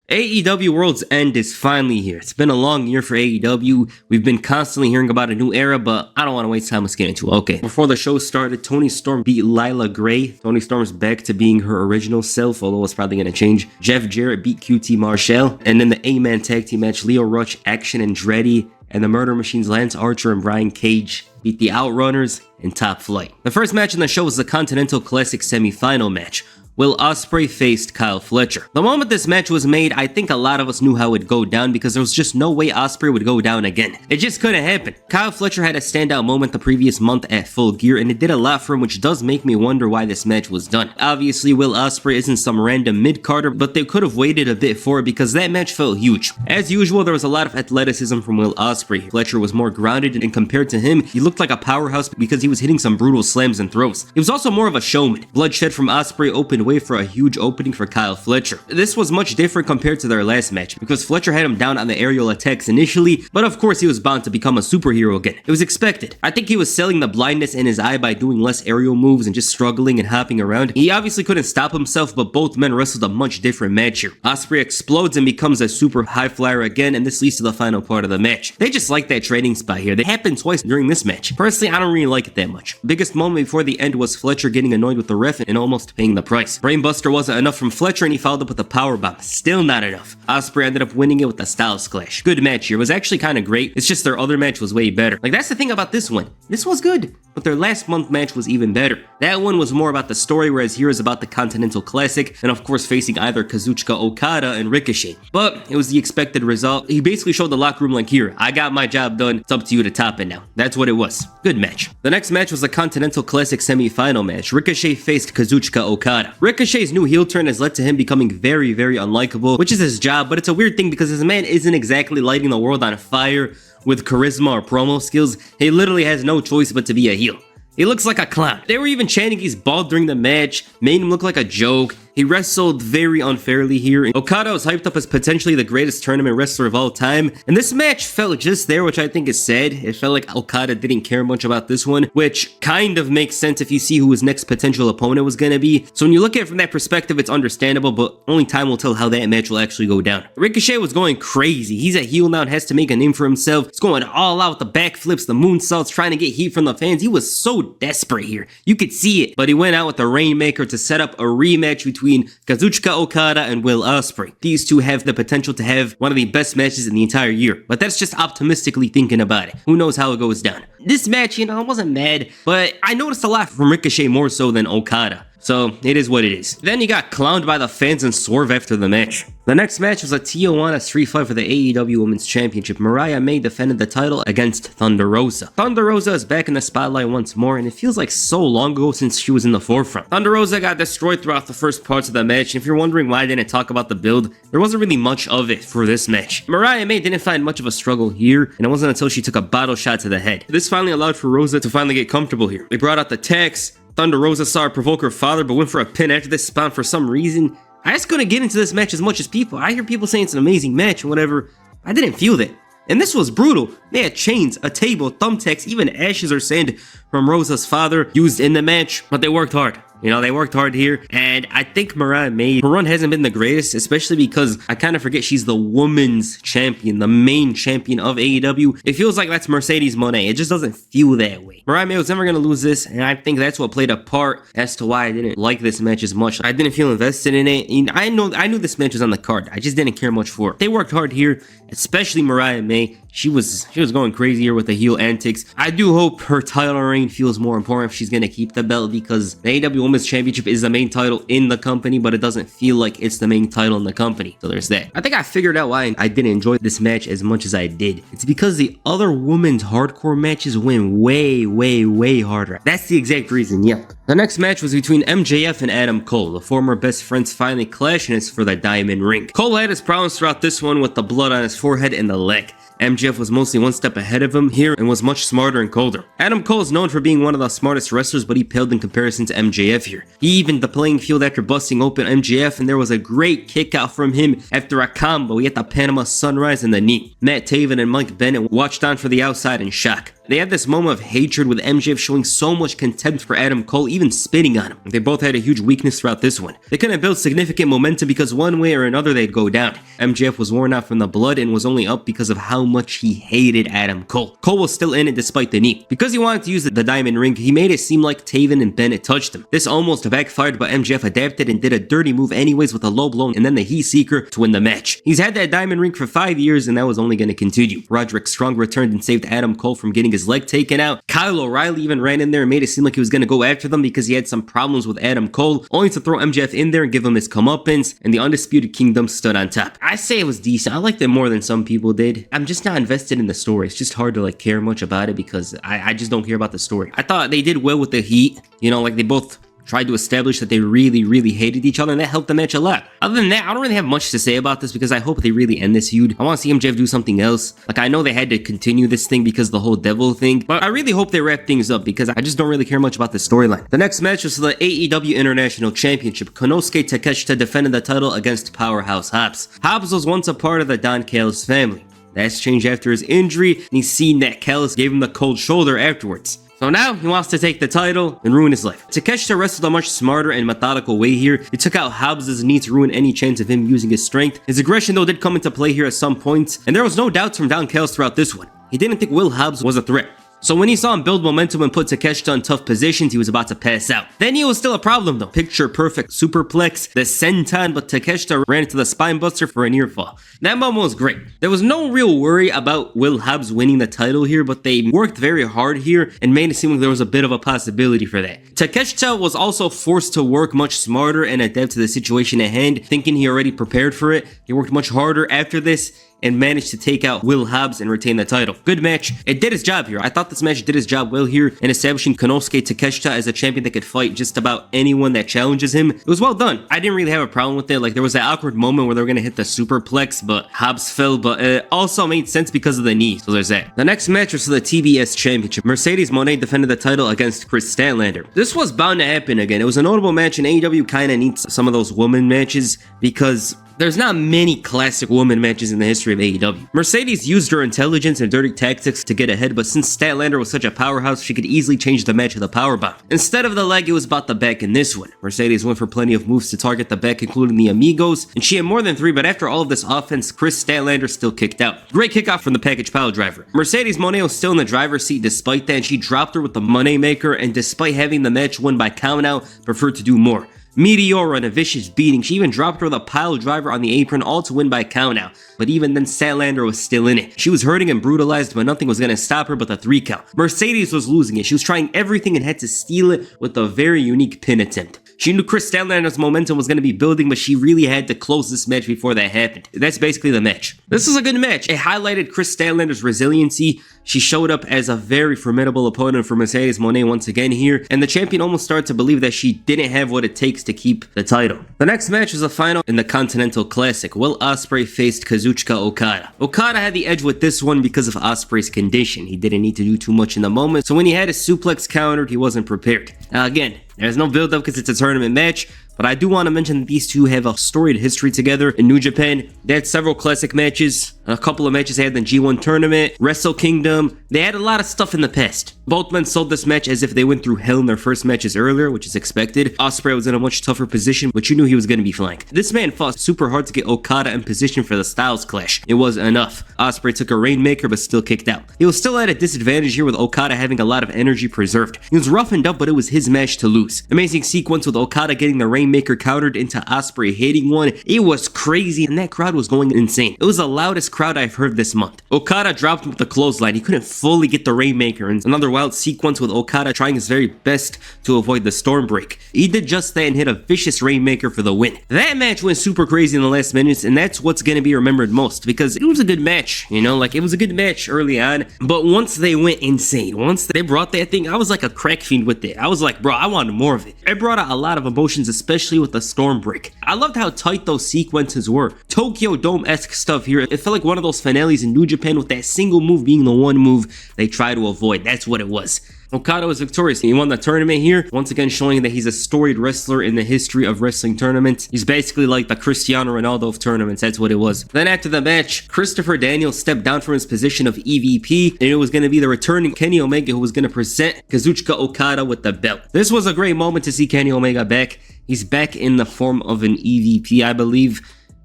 AEW Worlds End is finally here. It's been a long year for AEW. We've been constantly hearing about a new era, but I don't want to waste time. Let's get into it. Okay. Before the show started, Toni Storm beat Lila Gray. Toni Storm's back to being her original self, although it's probably going to change. Jeff Jarrett beat QT Marshall. And then the A-Man tag team match, Leo Rush, Action Andretti, and the Murder Machines Lance Archer and Brian Cage beat the Outrunners in Top Flight. The first match in the show was the Continental Classic semi-final match. Will Ospreay faced Kyle Fletcher. The moment this match was made, I think a lot of us knew how it would go down because there was just no way Ospreay would go down again. It just couldn't happen. Kyle Fletcher had a standout moment the previous month at Full Gear, and it did a lot for him, which does make me wonder why this match was done. Obviously, Will Ospreay isn't some random mid-carder, but they could have waited a bit for it because that match felt huge. As usual, there was a lot of athleticism from Will Ospreay. Fletcher was more grounded, and compared to him, he looked like a powerhouse because he was hitting some brutal slams and throws. He was also more of a showman. Bloodshed from Ospreay opened way for a huge opening for Kyle Fletcher. This was much different compared to their last match because Fletcher had him down on the aerial attacks initially, but of course he was bound to become a superhero again. It was expected. I think he was selling the blindness in his eye by doing less aerial moves and just struggling and hopping around. He obviously couldn't stop himself, but both men wrestled a much different match here. Ospreay explodes and becomes a super high flyer again, and this leads to the final part of the match. They just like that trading spot here. They happened twice during this match. Personally, I don't really like it that much. Biggest moment before the end was Fletcher getting annoyed with the ref and almost paying the price. Brainbuster wasn't enough from Fletcher, and he followed up with a powerbomb. Still not enough. Ospreay ended up winning it with the Styles Clash. Good match here. It was actually kind of great. It's just their other match was way better. Like, that's the thing about this one. This was good, but their last month match was even better. That one was more about the story, whereas here is about the Continental Classic, and of course facing either Kazuchika Okada and Ricochet. But it was the expected result. He basically showed the locker room like, here, I got my job done. It's up to you to top it now. That's what it was. Good match. The next match was the Continental Classic semi-final match. Ricochet faced Kazuchika Okada. Ricochet's new heel turn has led to him becoming very, very unlikable, which is his job, but it's a weird thing because this man isn't exactly lighting the world on fire with charisma or promo skills. He literally has no choice but to be a heel. He looks like a clown. They were even chanting he's bald during the match, made him look like a joke. He wrestled very unfairly here. Okada was hyped up as potentially the greatest tournament wrestler of all time, and this match felt just there, which I think is sad. It felt like Okada didn't care much about this one, which kind of makes sense if you see who his next potential opponent was going to be. So when you look at it from that perspective, it's understandable, but only time will tell how that match will actually go down. Ricochet was going crazy. He's a heel now and has to make a name for himself. He's going all out, the backflips, the moonsaults, trying to get heat from the fans. He was so desperate here. You could see it, but he went out with the Rainmaker to set up a rematch between Kazuchika Okada and Will Ospreay. These two have the potential to have one of the best matches in the entire year, but that's just optimistically thinking about it. Who knows how it goes down. This match, I wasn't mad, but I noticed a lot from Ricochet more so than Okada. So, it is what it is. Then he got clowned by the fans and Swerve after the match. The next match was a Tijuana street fight for the AEW Women's Championship. Mariah May defended the title against Thunder Rosa. Thunder Rosa is back in the spotlight once more, and it feels like so long ago since she was in the forefront. Thunder Rosa got destroyed throughout the first parts of the match, and if you're wondering why I didn't talk about the build, there wasn't really much of it for this match. Mariah May didn't find much of a struggle here, and it wasn't until she took a bottle shot to the head. This finally allowed for Rosa to finally get comfortable here. They brought out the tax. Thunder Rosa saw her provoke her father, but went for a pin after this spot for some reason. I just couldn't get into this match as much as people. I hear people saying it's an amazing match and whatever. I didn't feel that. And this was brutal. They had chains, a table, thumbtacks, even ashes or sand from Rosa's father used in the match, but they worked hard. They worked hard here, and I think Mariah May, her run hasn't been the greatest, especially because I kind of forget she's the women's champion, the main champion of AEW. It feels like that's Mercedes Moné. It just doesn't feel that way. Mariah May was never going to lose this, and I think that's what played a part as to why I didn't like this match as much. I didn't feel invested in it. I knew this match was on the card. I just didn't care much for it. They worked hard here, especially Mariah May. She was going crazy here with the heel antics. I do hope her title reign feels more important if she's going to keep the belt, because the AEW Women's Championship is the main title in the company, but it doesn't feel like it's the main title in the company. So there's that. I think I figured out why I didn't enjoy this match as much as I did. It's because the other women's hardcore matches went way, way, way harder. That's the exact reason, yep. The next match was between MJF and Adam Cole. The former best friends finally clash, and it's for the Diamond Ring. Cole had his problems throughout this one with the blood on his forehead and the leg. MJF was mostly one step ahead of him here and was much smarter and colder. Adam Cole is known for being one of the smartest wrestlers, but he paled in comparison to MJF here. He evened the playing field after busting open MJF, and there was a great kick out from him after a combo. He hit the Panama Sunrise and the knee. Matt Taven and Mike Bennett watched on for the outside in shock. They had this moment of hatred with MJF showing so much contempt for Adam Cole, even spitting on him. They both had a huge weakness throughout this one. They couldn't build significant momentum because one way or another they'd go down. MJF was worn out from the blood and was only up because of how much he hated Adam Cole. Cole was still in it despite the knee. Because he wanted to use the diamond ring, he made it seem like Taven and Bennett touched him. This almost backfired, but MJF adapted and did a dirty move anyways with a low blow and then the Heat Seeker to win the match. He's had that diamond ring for 5 years and that was only going to continue. Roderick Strong returned and saved Adam Cole from getting his leg taken out. Kyle O'Reilly even ran in there and made it seem like he was going to go after them because he had some problems with Adam Cole, only to throw MJF in there and give him his comeuppance, and the Undisputed Kingdom stood on top. I say it was decent. I liked it more than some people did. I'm just not invested in the story. It's just hard to like care much about it because I just don't care about the story. I thought they did well with the Heat, you know, like they both tried to establish that they really hated each other, and that helped the match a lot. Other than that, I don't really have much to say about this because I hope they really end this feud. I want to see MJF do something else. Like, I know they had to continue this thing because of the whole devil thing, but I really hope they wrap things up because I just don't really care much about the storyline. The next match was for the AEW International Championship. Konosuke Takeshita defended the title against Powerhouse Hobbs. Hobbs was once a part of the Don Callis family. That's changed after his injury, and he's seen that Callis gave him the cold shoulder afterwards. So now, he wants to take the title and ruin his life. Takeshita wrestled a much smarter and methodical way here. He took out Hobbs' knee to ruin any chance of him using his strength. His aggression though did come into play here at some points, and there was no doubts from Don Callis throughout this one. He didn't think Will Hobbs was a threat. So when he saw him build momentum and put Takeshita in tough positions, he was about to pass out. Then he was still a problem though. Picture perfect superplex, the senton, but Takeshita ran into the spinebuster for a near fall. That moment was great. There was no real worry about Will Hobbs winning the title here, but they worked very hard here and made it seem like there was a bit of a possibility for that. Takeshita was also forced to work much smarter and adapt to the situation at hand, thinking he already prepared for it. He worked much harder after this and managed to take out Will Hobbs and retain the title. Good match. It did its job here. I thought this match did its job well here in establishing Konosuke Takeshita as a champion that could fight just about anyone that challenges him. It was well done. I didn't really have a problem with it. Like, there was that awkward moment where they were going to hit the superplex, but Hobbs fell, but it also made sense because of the knee. So there's that. The next match was for the TBS Championship. Mercedes Moné defended the title against Chris Statlander. This was bound to happen again. It was a notable match, and AEW kind of needs some of those woman matches because there's not many classic woman matches in the history of AEW. Mercedes used her intelligence and dirty tactics to get ahead, but since Statlander was such a powerhouse, she could easily change the match with a powerbomb. Instead of the leg, it was about the back in this one. Mercedes went for plenty of moves to target the back, including the Amigos, and she had more than 3, but after all of this offense, Chris Statlander still kicked out. Great kickoff from the package pile driver. Mercedes Moné was still in the driver's seat despite that, and she dropped her with the Money Maker, and despite having the match won by countout, preferred to do more. Meteora and a vicious beating. She even dropped her with a pile driver on the apron, all to win by countout. But even then, Statlander was still in it. She was hurting and brutalized, but nothing was going to stop her but the 3 count. Mercedes was losing it. She was trying everything and had to steal it with a very unique pin attempt. She knew Chris Statlander's momentum was going to be building, but she really had to close this match before that happened. That's basically the match. This was a good match. It highlighted Chris Statlander's resiliency. She showed up as a very formidable opponent for Mercedes Moné once again here, and the champion almost started to believe that she didn't have what it takes to keep the title. The next match was the final in the Continental Classic. Will Ospreay faced Kazuchika Okada. Okada had the edge with this one because of Ospreay's condition. He didn't need to do too much in the moment, so when he had his suplex countered, he wasn't prepared. Now again, there's no build-up because it's a tournament match, but I do want to mention that these two have a storied history together in New Japan. They had several classic matches, a couple of matches they had in the G1 tournament, Wrestle Kingdom. They had a lot of stuff in the past. Both men sold this match as if they went through hell in their first matches earlier, which is expected. Ospreay was in a much tougher position, but you knew he was going to be flanked. This man fought super hard to get Okada in position for the Styles Clash. It was enough. Ospreay took a Rainmaker, but still kicked out. He was still at a disadvantage here with Okada having a lot of energy preserved. He was roughened up, but it was his match to lose. Amazing sequence with Okada getting the Rainmaker countered into Ospreay hitting one. It was crazy, and that crowd was going insane. It was the loudest crowd I've heard this month. Okada dropped him with the clothesline. He couldn't fully get the Rainmaker, and another wild sequence with Okada trying his very best to avoid the Stormbreak. He did just that and hit a vicious Rainmaker for the win. That match went super crazy in the last minutes, and that's what's going to be remembered most, because it was a good match, you know, like it was a good match early on, but once they went insane, once they brought that thing, I was like a crack fiend with it. I was like, bro, I wanted more of it. It brought out a lot of emotions, especially with the Stormbreak. I loved how tight those sequences were. Tokyo Dome-esque stuff here. It felt like one of those finales in New Japan with that single move being the one move they try to avoid. That's what it was. Okada was victorious. He won the tournament here, once again showing that he's a storied wrestler in the history of wrestling tournaments. He's basically like the Cristiano Ronaldo of tournaments. That's what it was. Then after the match, Christopher Daniels stepped down from his position of EVP, and it was going to be the returning Kenny Omega who was going to present Kazuchika Okada with the belt. This was a great moment to see Kenny Omega back. He's back in the form of an EVP, I believe.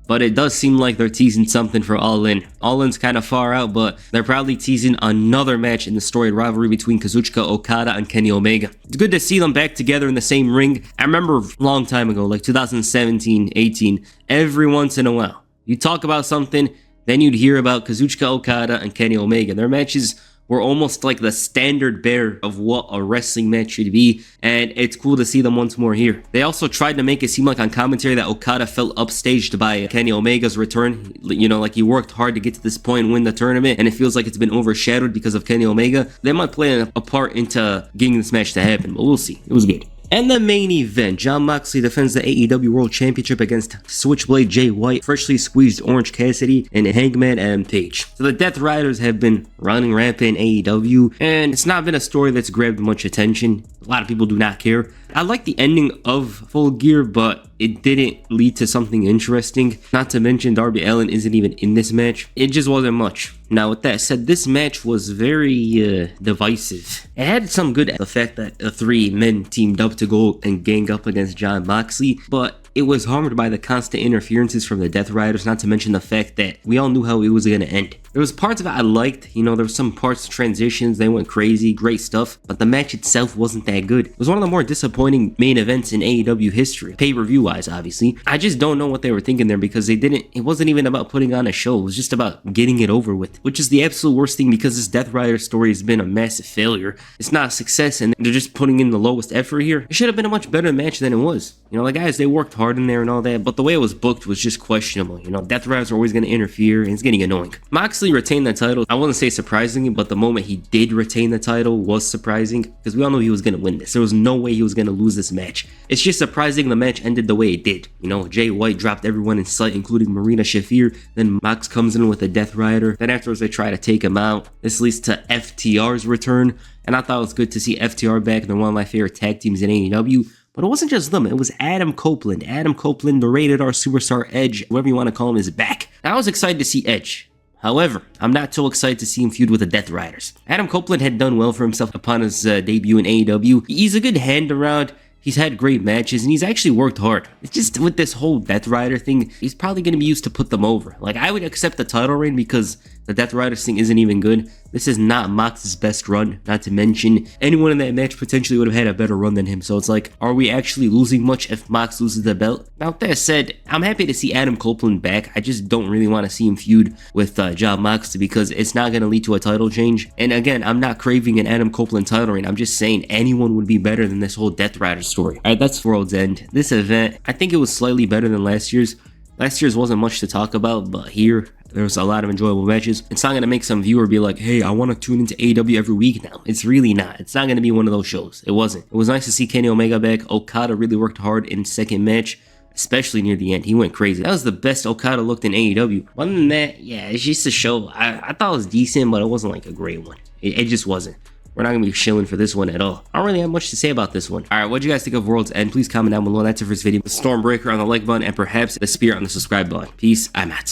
But it does seem like they're teasing something for All In. All In's kind of far out, but they're probably teasing another match in the storied rivalry between Kazuchika Okada and Kenny Omega. It's good to see them back together in the same ring. I remember a long time ago, like 2017, 18, every once in a while, you talk about something, then you'd hear about Kazuchika Okada and Kenny Omega. Their matches were almost like the standard bearer of what a wrestling match should be, and it's cool to see them once more here. They also tried to make it seem like on commentary that Okada felt upstaged by Kenny Omega's return. You know, like he worked hard to get to this point and win the tournament, and it feels like it's been overshadowed because of Kenny Omega. They might play a part into getting this match to happen, but we'll see. It was good. And the main event, Jon Moxley defends the AEW World Championship against Switchblade Jay White, freshly squeezed Orange Cassidy, and Hangman Adam Page. So the Death Riders have been running rampant in AEW, and it's not been a story that's grabbed much attention. A lot of people do not care. I like the ending of Full Gear, but it didn't lead to something interesting. Not to mention Darby Allin isn't even in this match. It just wasn't much. Now with that said, this match was very divisive. It had some good, the fact that the three men teamed up to go and gang up against Jon Moxley, but it was harmed by the constant interferences from the Death Riders, not to mention the fact that we all knew how it was going to end. There was parts of it I liked, you know, there was some parts, transitions, they went crazy, great stuff, but the match itself wasn't that good. It was one of the more disappointing main events in AEW history, pay-per-view wise, obviously. I just don't know what they were thinking there, because it wasn't even about putting on a show, it was just about getting it over with, which is the absolute worst thing, because this Death Rider story has been a massive failure. It's not a success, and they're just putting in the lowest effort here. It should have been a much better match than it was. You know, the guys, they worked hard in there and all that, but the way it was booked was just questionable. You know, Death Riders are always going to interfere, and it's getting annoying. Moxley retained the title. I wouldn't say surprisingly, but the moment he did retain the title was surprising, because we all knew he was going to win this. There was no way he was going to lose this match. It's just surprising the match ended the way it did. You know, Jay White dropped everyone in sight, including Marina Shafir. Then Mox comes in with a Death Rider. Then afterwards they try to take him out. This leads to FTR's return, and I thought it was good to see FTR back. They're one of my favorite tag teams in AEW. But it wasn't just them, it was Adam Copeland. Adam Copeland, the Rated R Superstar Edge, whatever you want to call him, is back. I was excited to see Edge. However, I'm not so excited to see him feud with the Death Riders. Adam Copeland had done well for himself upon his debut in AEW. He's a good hand around. He's had great matches, and he's actually worked hard. It's just with this whole Death Rider thing, he's probably going to be used to put them over. Like, I would accept the title reign because the Death Riders thing isn't even good. This is not Mox's best run, not to mention anyone in that match potentially would have had a better run than him. So it's like, are we actually losing much if Mox loses the belt? Now, with that said, I'm happy to see Adam Copeland back. I just don't really want to see him feud with Jon Moxley, because it's not going to lead to a title change. And again, I'm not craving an Adam Copeland title reign. I'm just saying anyone would be better than this whole Death Rider story. Alright, that's World's End. This event, I think it was slightly better than last year's. Last year's wasn't much to talk about, but here, there was a lot of enjoyable matches. It's not going to make some viewer be like, hey, I want to tune into AEW every week now. It's really not. It's not going to be one of those shows. It wasn't. It was nice to see Kenny Omega back. Okada really worked hard in second match, especially near the end. He went crazy. That was the best Okada looked in AEW. Other than that, yeah, it's just a show. I thought it was decent, but it wasn't like a great one. It just wasn't. We're not going to be shilling for this one at all. I don't really have much to say about this one. Alright, what do you guys think of World's End? Please comment down below. That's it for this video. The Stormbreaker on the like button, and perhaps the Spear on the subscribe button. Peace, I'm out.